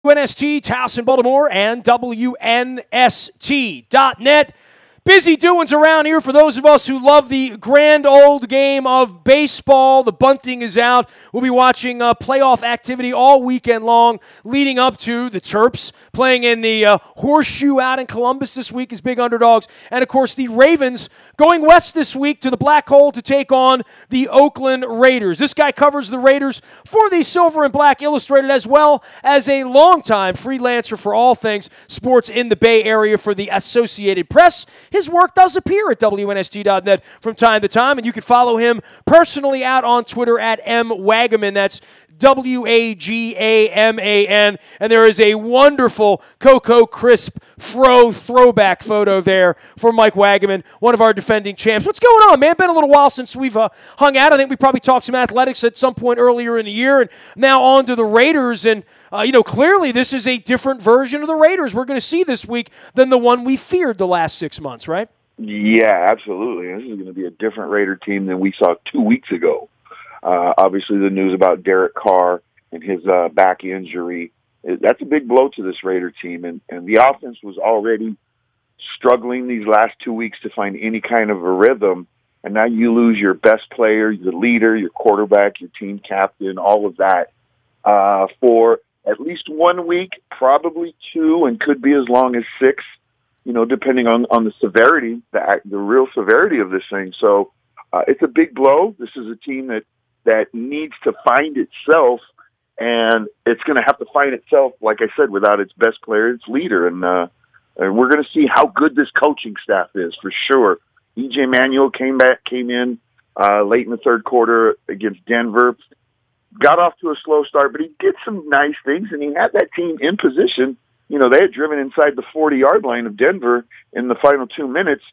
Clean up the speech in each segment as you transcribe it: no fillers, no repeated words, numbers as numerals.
WNST, Towson, Baltimore, and WNST.net. Busy doings around here for those of us who love the grand old game of baseball. The bunting is out. We'll be watching playoff activity all weekend long leading up to the Terps playing in the Horseshoe out in Columbus this week as big underdogs. And, of course, the Ravens going west this week to the Black Hole to take on the Oakland Raiders. This guy covers the Raiders for the Silver and Black Illustrated as well as a longtime freelancer for all things sports in the Bay Area for the Associated Press. His work does appear at WNST.net from time to time, and you can follow him personally out on Twitter at MWagaman. That's WAGAMAN. And there is a wonderful Cocoa Crisp Fro throwback photo there for Mike Wagaman, one of our defending champs. What's going on, man? Been a little while since we've hung out. I think we probably talked some athletics at some point earlier in the year, and now on to the Raiders. And, clearly this is a different version of the Raiders we're going to see this week than the one we feared the last 6 months, right? Yeah, absolutely. This is going to be a different Raider team than we saw 2 weeks ago. Obviously, the news about Derek Carr and his back injury, that's a big blow to this Raider team. And the offense was already struggling these last 2 weeks to find any kind of a rhythm. And now you lose your best player, your leader, your quarterback, your team captain, all of that for at least 1 week, probably two, and could be as long as six, depending on the severity, the real severity of this thing. So it's a big blow. This is a team that needs to find itself, and it's going to have to find itself, like I said, without its best player, its leader. And we're going to see how good this coaching staff is for sure. E.J. Manuel came in late in the third quarter against Denver, got off to a slow start, but he did some nice things, and he had that team in position. They had driven inside the 40-yard line of Denver in the final 2 minutes,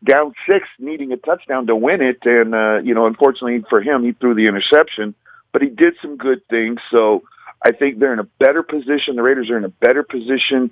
down 6, needing a touchdown to win it. And, unfortunately for him, he threw the interception, but he did some good things. So I think they're in a better position. The Raiders are in a better position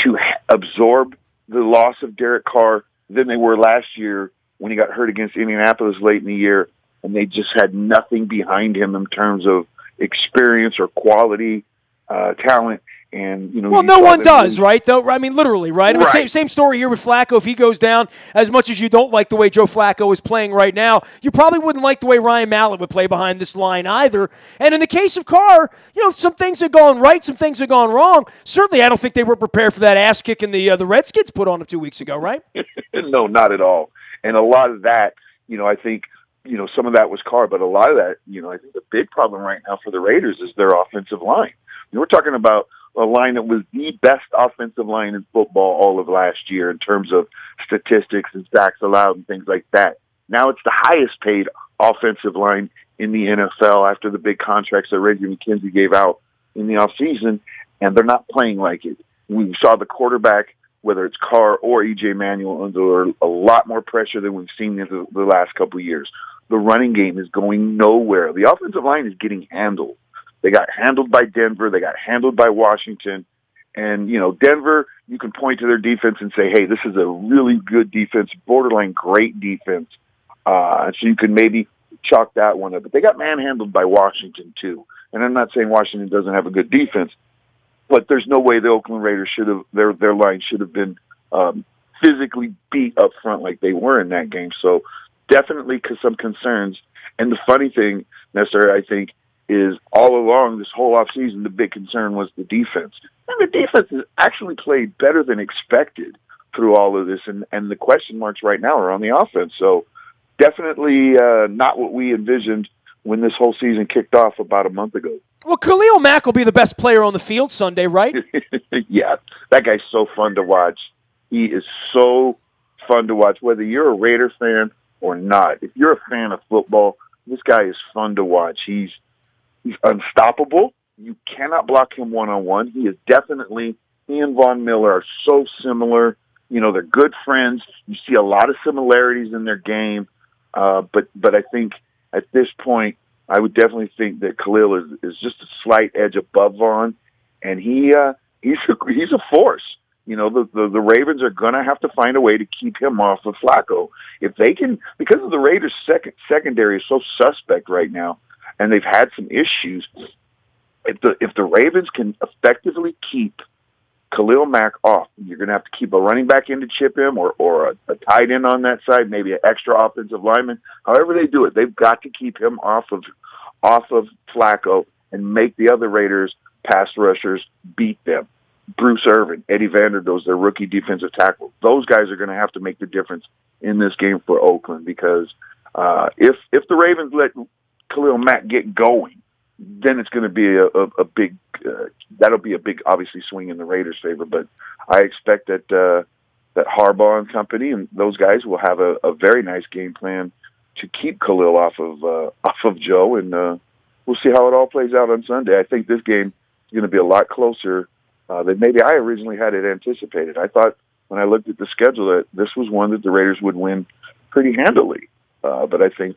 to absorb the loss of Derek Carr than they were last year when he got hurt against Indianapolis late in the year, and they just had nothing behind him in terms of experience or quality, talent. And well, no one does, right? Though I mean, literally, right? I mean, same story here with Flacco. If he goes down, as much as you don't like the way Joe Flacco is playing right now, you probably wouldn't like the way Ryan Mallett would play behind this line either. And in the case of Carr, some things have gone right, some things have gone wrong. Certainly, I don't think they were prepared for that ass kicking the Redskins put on him 2 weeks ago, right? No, not at all. And a lot of that, I think, some of that was Carr, but a lot of that, I think the big problem right now for the Raiders is their offensive line. We're talking about a line that was the best offensive line in football all of last year in terms of statistics and sacks allowed and things like that. Now it's the highest paid offensive line in the NFL after the big contracts that Reggie McKenzie gave out in the offseason, and they're not playing like it. We saw the quarterback, whether it's Carr or E.J. Manuel, under a lot more pressure than we've seen in the last couple of years. The running game is going nowhere. The offensive line is getting handled. They got handled by Denver. They got handled by Washington. And, Denver, you can point to their defense and say, hey, this is a really good defense, borderline great defense. So you can maybe chalk that one up. But they got manhandled by Washington, too. And I'm not saying Washington doesn't have a good defense, but there's no way the Oakland Raiders their line should have been physically beat up front like they were in that game. So definitely some concerns. And the funny thing, Nestor, I think, is all along this whole offseason, the big concern was the defense. And the defense has actually played better than expected through all of this, and the question marks right now are on the offense. So definitely not what we envisioned when this whole season kicked off about a month ago. Well, Khalil Mack will be the best player on the field Sunday, right? Yeah, that guy's so fun to watch. He is so fun to watch, whether you're a Raider fan or not. If you're a fan of football, this guy is fun to watch. He's unstoppable. You cannot block him one-on-one. He and Von Miller are so similar. They're good friends. You see a lot of similarities in their game. But I think at this point, I would definitely think that Khalil is just a slight edge above Von, and he's a force. The Ravens are going to have to find a way to keep him off of Flacco. If they can, because of the Raiders' secondary is so suspect right now, and they've had some issues. if the Ravens can effectively keep Khalil Mack off, you're going to have to keep a running back in to chip him, or a tight end on that side, maybe an extra offensive lineman. However they do it, they've got to keep him off of Flacco and make the other Raiders pass rushers beat them. Bruce Irvin, Eddie Vanderdoes, their rookie defensive tackle. Those guys are going to have to make the difference in this game for Oakland, because if the Ravens let Khalil Mack get going, then it's going to be a big that'll be a big, obviously, swing in the Raiders' favor. But I expect that that Harbaugh and company and those guys will have a very nice game plan to keep Khalil off of Joe, and we'll see how it all plays out on Sunday. I think this game is going to be a lot closer than maybe I originally had it anticipated. I thought when I looked at the schedule that this was one that the Raiders would win pretty handily. But I think,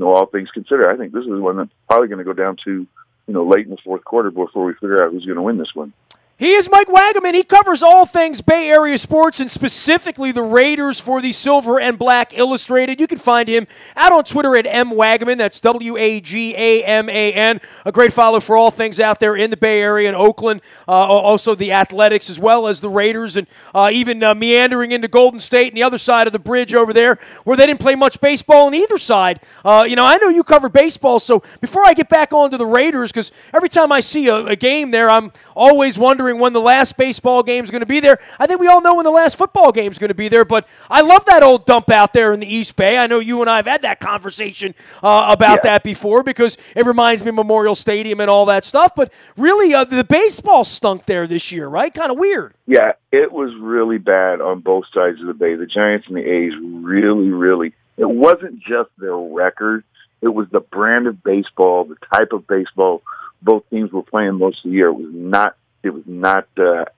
all things considered, I think this is one that's probably going to go down to, late in the fourth quarter before we figure out who's going to win this one. He is Mike Wagaman. He covers all things Bay Area sports and specifically the Raiders for the Silver and Black Illustrated. You can find him out on Twitter at MWagaman. That's WAGAMAN. A great follow for all things out there in the Bay Area and Oakland. Also the Athletics as well as the Raiders, and even meandering into Golden State and the other side of the bridge over there where they didn't play much baseball on either side. I know you cover baseball, so before I get back on to the Raiders, because every time I see a game there, I'm always wondering when the last baseball game is going to be there. I think we all know when the last football game is going to be there, but I love that old dump out there in the East Bay. I know you and I have had that conversation about that before, because it reminds me of Memorial Stadium and all that stuff, but really the baseball stunk there this year, right? Kind of weird. Yeah, it was really bad on both sides of the Bay. The Giants and the A's really, it wasn't just their record. It was the brand of baseball, the type of baseball both teams were playing most of the year. It was not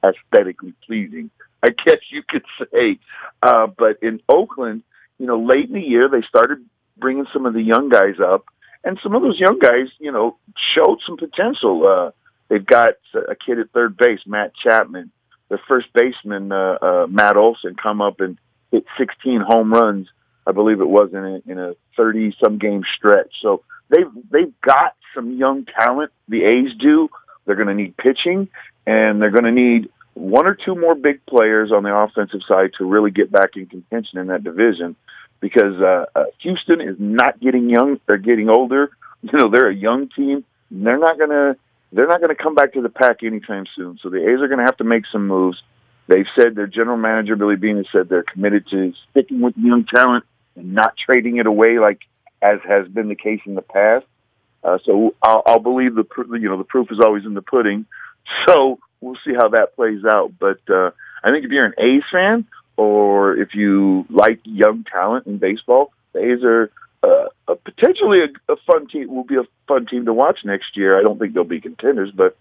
aesthetically pleasing, I guess you could say. But in Oakland, late in the year, they started bringing some of the young guys up, and some of those young guys, showed some potential. They've got a kid at third base, Matt Chapman. Their first baseman, Matt Olson, come up and hit 16 home runs, I believe it was, in a 30-some game stretch. So they've got some young talent. The A's do. They're going to need pitching, and they're going to need one or two more big players on the offensive side to really get back in contention in that division, because Houston is not getting young. They're getting older. They're a young team. They're not going to come back to the pack anytime soon. So the A's are going to have to make some moves. They've said, their general manager, Billy Beane, has said they're committed to sticking with young talent and not trading it away as has been the case in the past. So I'll believe the proof is always in the pudding. So we'll see how that plays out. But I think if you're an A's fan, or if you like young talent in baseball, the A's are potentially a fun team. Will be a fun team to watch next year. I don't think they'll be contenders, but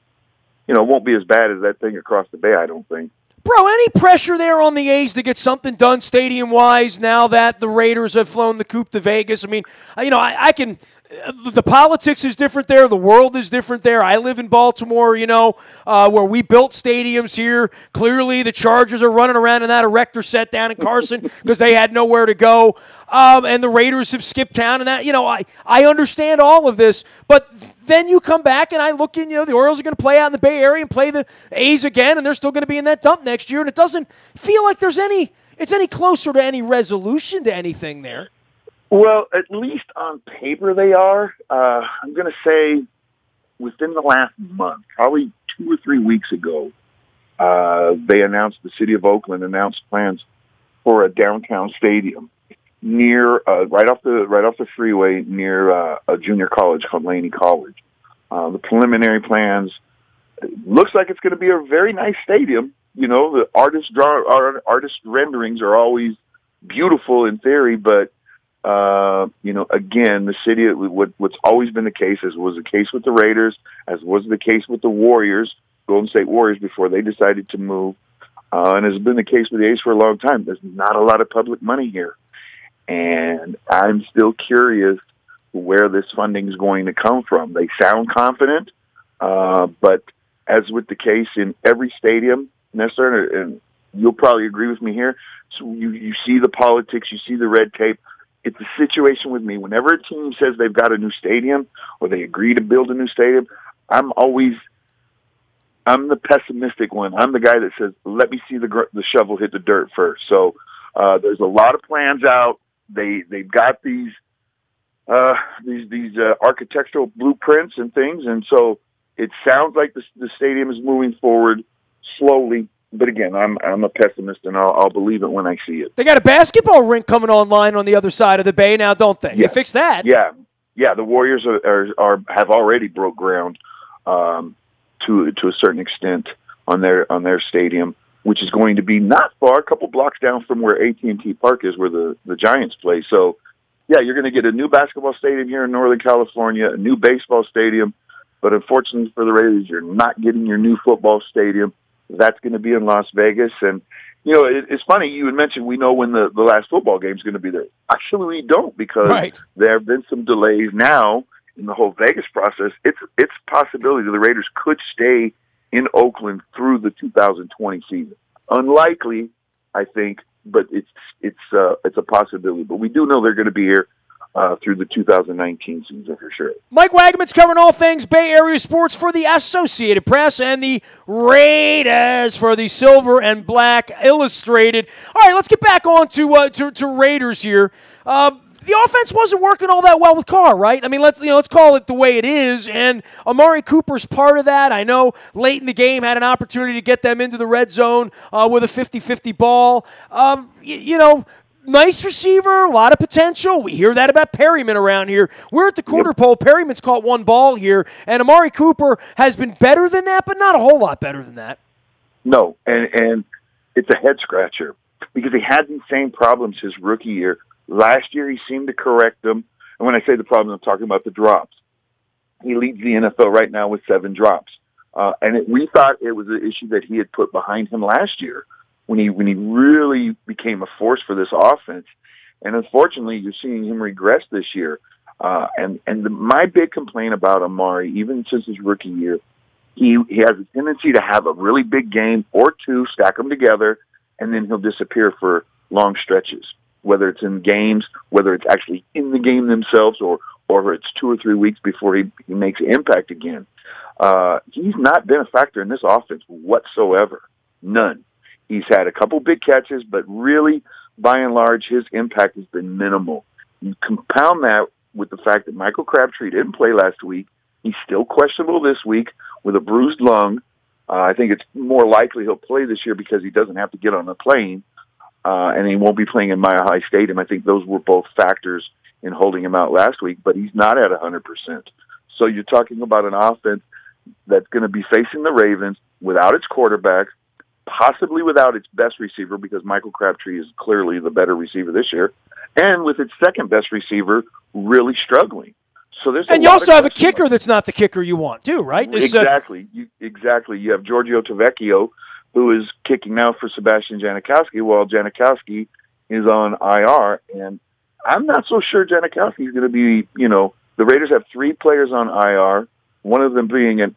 it won't be as bad as that thing across the Bay, I don't think. Bro, any pressure there on the A's to get something done stadium-wise now that the Raiders have flown the coop to Vegas? I mean, I can – the politics is different there. The world is different there. I live in Baltimore, where we built stadiums here. Clearly, the Chargers are running around in that erector set down in Carson because they had nowhere to go. And the Raiders have skipped town. And that, I understand all of this. But then you come back and I look in, the Orioles are going to play out in the Bay Area and play the A's again, and they're still going to be in that dump next year. And it doesn't feel like it's any closer to any resolution to anything there. Well, at least on paper they are. I'm going to say within the last month, probably 2 or 3 weeks ago, the city of Oakland announced plans for a downtown stadium near right off the freeway near a junior college called Laney College. The preliminary plans, it looks like it's going to be a very nice stadium. The artist renderings are always beautiful in theory, but again, the city, what's always been the case, as was the case with the Raiders, as was the case with the Warriors, Golden State Warriors, before they decided to move, and has been the case with the A's for a long time. There's not a lot of public money here. And I'm still curious where this funding is going to come from. They sound confident, but as with the case in every stadium, Nestor, and you'll probably agree with me here, so you see the politics, you see the red tape. It's a situation with me. Whenever a team says they've got a new stadium or they agree to build a new stadium, I'm the pessimistic one. I'm the guy that says, let me see the shovel hit the dirt first. So there's a lot of plans out. They've got these architectural blueprints and things, and so it sounds like the stadium is moving forward slowly. But again, I'm a pessimist, and I'll believe it when I see it. They got a basketball rink coming online on the other side of the bay now, don't they? Yeah. They fixed that. Yeah. The Warriors have already broke ground to a certain extent on their stadium, which is going to be not far, a couple blocks down from where AT&T Park is, where the Giants play. So, yeah, you're going to get a new basketball stadium here in Northern California, a new baseball stadium, but unfortunately for the Raiders, you're not getting your new football stadium. That's going to be in Las Vegas. And, it's funny, you had mentioned we know when the last football game is going to be there. Actually, we don't, because there have been some delays now in the whole Vegas process. It's a possibility the Raiders could stay in Oakland through the 2020 season. Unlikely, I think, but it's a possibility. But we do know they're going to be here through the 2019 season for sure. Mike Wagaman's covering all things Bay Area sports for the Associated Press, and the Raiders for the Silver and Black Illustrated. All right, let's get back on to Raiders here. The offense wasn't working all that well with Carr, right? I mean, let's call it the way it is. And Amari Cooper's part of that. I know late in the game had an opportunity to get them into the red zone with a 50-50 ball. Nice receiver, a lot of potential. We hear that about Perryman around here. We're at the quarter pole. Perryman's caught one ball here, and Amari Cooper has been better than that, but not a whole lot better than that. No, and it's a head scratcher because he had these same problems his rookie year. Last year, he seemed to correct them. And when I say the problem, I'm talking about the drops. He leads the NFL right now with 7 drops. We thought it was an issue that he had put behind him last year when he really became a force for this offense. And unfortunately, you're seeing him regress this year. My big complaint about Amari, even since his rookie year, he has a tendency to have a really big game or two, stack them together, and then he'll disappear for long stretches. Whether it's in games, whether it's actually in the game themselves, or it's 2 or 3 weeks before he makes an impact again. He's not been a factor in this offense whatsoever. None. He's had a couple big catches, but really, by and large, his impact has been minimal. You compound that with the fact that Michael Crabtree didn't play last week. He's still questionable this week with a bruised lung. I think it's more likely he'll play this year because he doesn't have to get on a plane. And he won't be playing in Mile High Stadium. I think those were both factors in holding him out last week, but he's not at 100%. So you're talking about an offense that's going to be facing the Ravens without its quarterback, possibly without its best receiver, because Michael Crabtree is clearly the better receiver this year, and with its second best receiver really struggling. So you also have a kicker that's not the kicker you want, too, right? Exactly. You have Giorgio Tavecchio, who is kicking now for Sebastian Janikowski, while Janikowski is on IR. And I'm not so sure Janikowski is going to be, the Raiders have 3 players on IR, one of them being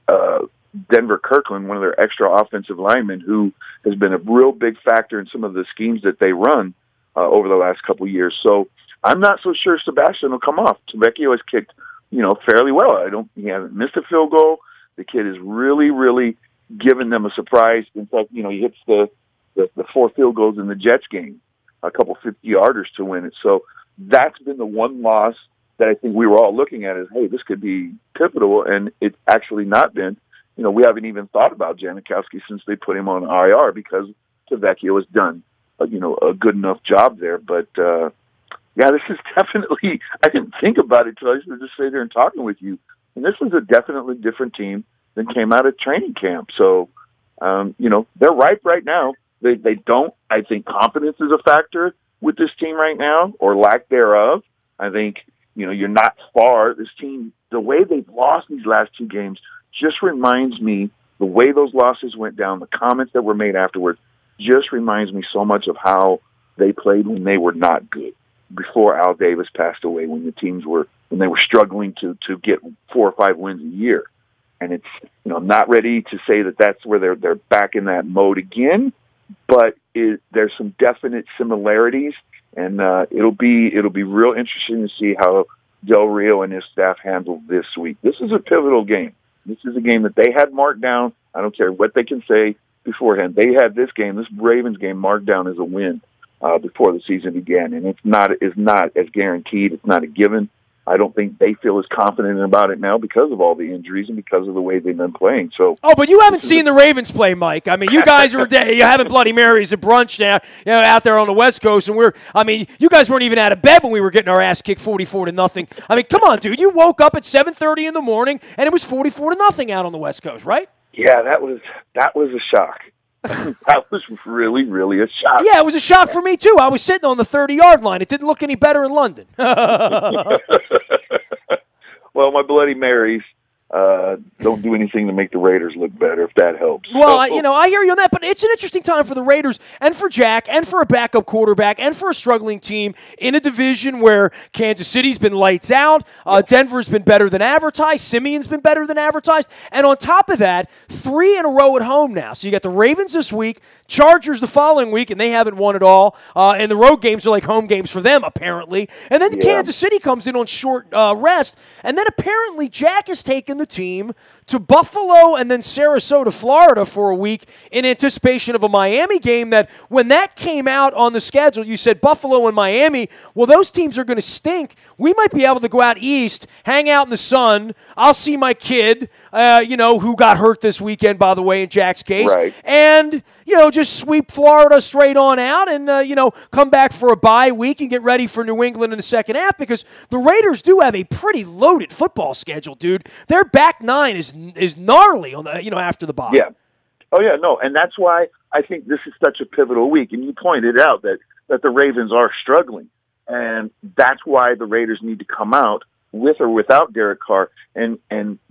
Denver Kirkland, one of their extra offensive linemen, who has been a real big factor in some of the schemes that they run over the last couple of years. So I'm not so sure Sebastian will come off. Tavecchio has kicked, fairly well. He hasn't missed a field goal. The kid is really, really given them a surprise. In fact, he hits the 4 field goals in the Jets game, a couple 50-yarders to win it. So that's been the one loss that I think we were all looking at as, hey, this could be pivotal, and it's actually not been. We haven't even thought about Janikowski since they put him on IR because Tavecchio has done, a good enough job there. But, this is definitely, I didn't think about it until I used to just sit there and talking with you. And this was a definitely different team than came out of training camp. So, they're ripe right now. They don't, I think confidence is a factor with this team right now, or lack thereof. I think, you're not far. This team, the way they've lost these last 2 games just reminds me, the way those losses went down, the comments that were made afterwards, just reminds me so much of how they played when they were not good, before Al Davis passed away, when they were struggling to get 4 or 5 wins a year. And it's, I'm not ready to say that that's where they're back in that mode again, but there's some definite similarities, and it'll be real interesting to see how Del Rio and his staff handle this week. This is a pivotal game. This is a game that they had marked down. I don't care what they can say beforehand. They had this Ravens game, marked down as a win before the season began, and it's not as guaranteed. It's not a given. I don't think they feel as confident about it now because of all the injuries and because of the way they've been playing. So, but you haven't seen the Ravens play, Mike. I mean, you guys are you having Bloody Marys at brunch now, out there on the West Coast, and you guys weren't even out of bed when we were getting our ass kicked 44-0. I mean, come on, dude. You woke up at 7:30 in the morning and it was 44-0 out on the West Coast, right? Yeah, that was a shock. That was really, really a shock. Yeah, it was a shock for me, too. I was sitting on the 30-yard line. It didn't look any better in London. Well, my Bloody Marys don't do anything to make the Raiders look better, if that helps. Well, I hear you on that, but it's an interesting time for the Raiders and for Jack and for a backup quarterback and for a struggling team in a division where Kansas City's been lights out, Denver's been better than advertised, Simeon's been better than advertised, and on top of that, 3 in a row at home now. So you got the Ravens this week, Chargers the following week, and they haven't won at all, and the road games are like home games for them, apparently. And then Kansas City comes in on short rest, and then apparently Jack has taken the team to Buffalo and then Sarasota, Florida for a week in anticipation of a Miami game that when that came out on the schedule, you said Buffalo and Miami, well, those teams are going to stink. We might be able to go out east, hang out in the sun. I'll see my kid, who got hurt this weekend, by the way, in Jack's case. Right. And, just sweep Florida straight on out and, come back for a bye week and get ready for New England in the second half because the Raiders do have a pretty loaded football schedule, dude. Their back nine is gnarly on the, after the bye. Yeah. Oh, yeah, no, and that's why I think this is such a pivotal week. And you pointed out that the Ravens are struggling, and that's why the Raiders need to come out with or without Derek Carr, and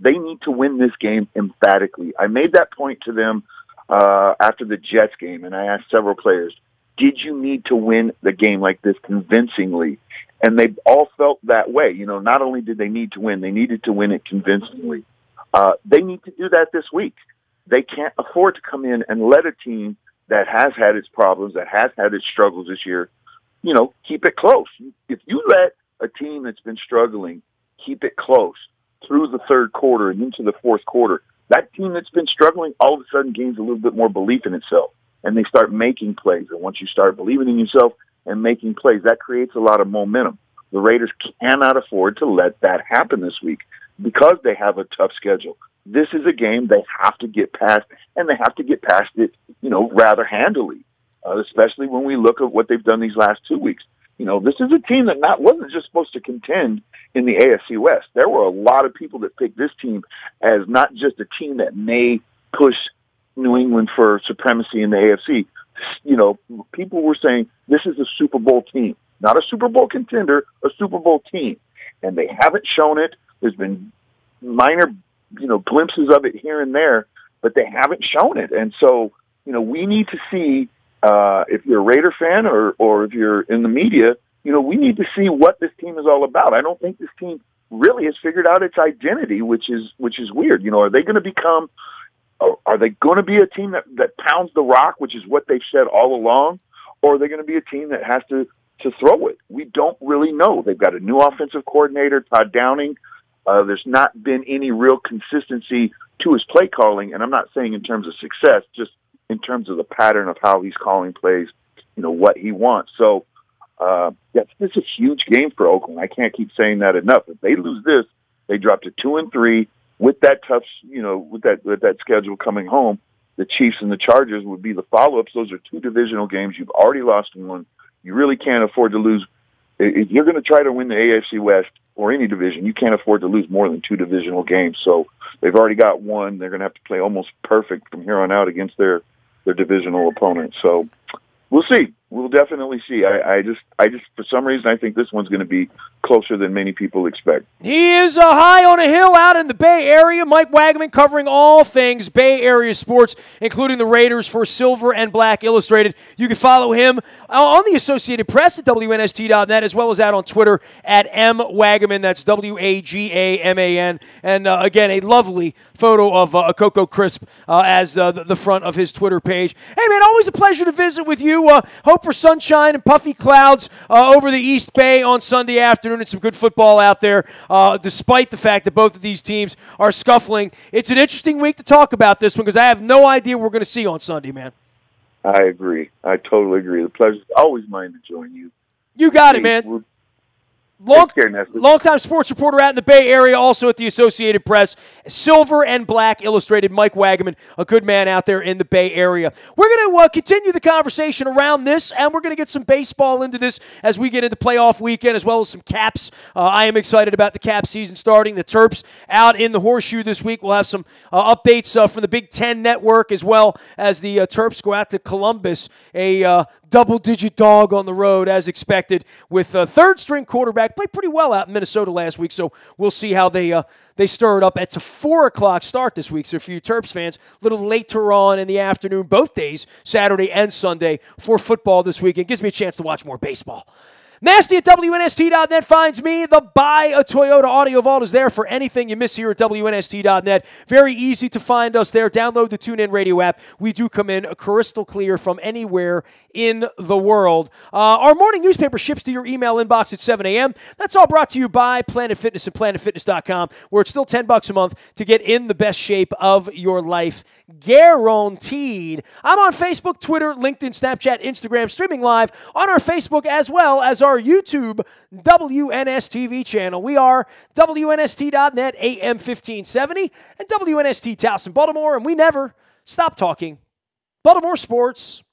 they need to win this game emphatically. I made that point to them after the Jets game, and I asked several players, did you need to win the game like this convincingly? And they all felt that way. Not only did they need to win, they needed to win it convincingly. They need to do that this week. They can't afford to come in and let a team that has had its problems, that has had its struggles this year, keep it close. If you let a team that's been struggling keep it close through the third quarter and into the fourth quarter, that team that's been struggling all of a sudden gains a little bit more belief in itself, and they start making plays. And once you start believing in yourself and making plays, that creates a lot of momentum. The Raiders cannot afford to let that happen this week because they have a tough schedule. This is a game they have to get past, and they have to get past it, rather handily, especially when we look at what they've done these last 2 weeks. This is a team that wasn't just supposed to contend in the AFC West. There were a lot of people that picked this team as not just a team that may push New England for supremacy in the AFC. People were saying this is a Super Bowl team, not a Super Bowl contender, a Super Bowl team. And they haven't shown it. There's been minor, glimpses of it here and there, but they haven't shown it. And so, we need to see, if you're a Raider fan or if you're in the media, we need to see what this team is all about. I don't think this team really has figured out its identity, which is weird. Are they going to become, are they going to be a team that pounds the rock, which is what they've said all along, or are they going to be a team that has to throw it? We don't really know. They've got a new offensive coordinator, Todd Downing. There's not been any real consistency to his play calling, and I'm not saying in terms of success, just in terms of the pattern of how he's calling plays, what he wants. So this is a huge game for Oakland. I can't keep saying that enough. If they lose this, they drop to 2-3 with that tough, with that schedule coming home. The Chiefs and the Chargers would be the follow-ups. Those are 2 divisional games. You've already lost one. You really can't afford to lose. If you're going to try to win the AFC West or any division, you can't afford to lose more than 2 divisional games. So they've already got one. They're going to have to play almost perfect from here on out against their divisional opponents. So we'll see. We'll definitely see. I just, for some reason, I think this one's going to be closer than many people expect. He is high on a hill out in the Bay Area. Mike Wagaman covering all things Bay Area sports, including the Raiders for Silver and Black Illustrated. You can follow him on the Associated Press at WNST.net, as well as out on Twitter at MWagaman. That's WAGAMAN. And again, a lovely photo of a Cocoa Crisp as the front of his Twitter page. Hey, man, always a pleasure to visit with you. Hope hope for sunshine and puffy clouds over the East Bay on Sunday afternoon and some good football out there, despite the fact that both of these teams are scuffling. It's an interesting week to talk about this one because I have no idea what we're going to see on Sunday, man. I agree. I totally agree. The pleasure's always mine to join you. You got it, man. Long-time sports reporter out in the Bay Area, also at the Associated Press. Silver and Black Illustrated, Mike Wagaman, a good man out there in the Bay Area. We're going to continue the conversation around this, and we're going to get some baseball into this as we get into playoff weekend, as well as some Caps. I am excited about the Cap season starting. The Terps out in the Horseshoe this week. We'll have some updates from the Big Ten Network, as well as the Terps go out to Columbus, a double-digit dog on the road, as expected, with a third-string quarterback. Played pretty well out in Minnesota last week, so we'll see how they stir it up. It's a 4 o'clock start this week, so for you Terps fans, a little later on in the afternoon, both days, Saturday and Sunday, for football this weekend. Gives me a chance to watch more baseball. Nasty at WNST.net finds me. The Buy a Toyota Audio Vault is there for anything you miss here at WNST.net. Very easy to find us there. Download the TuneIn Radio app. We do come in crystal clear from anywhere in the world. Our morning newspaper ships to your email inbox at 7 a.m. That's all brought to you by Planet Fitness and PlanetFitness.com, where it's still $10 a month to get in the best shape of your life. Guaranteed. I'm on Facebook, Twitter, LinkedIn, Snapchat, Instagram, streaming live on our Facebook as well as our YouTube WNSTV channel. We are WNST.net, AM 1570, and WNST Towson, Baltimore, and we never stop talking Baltimore sports.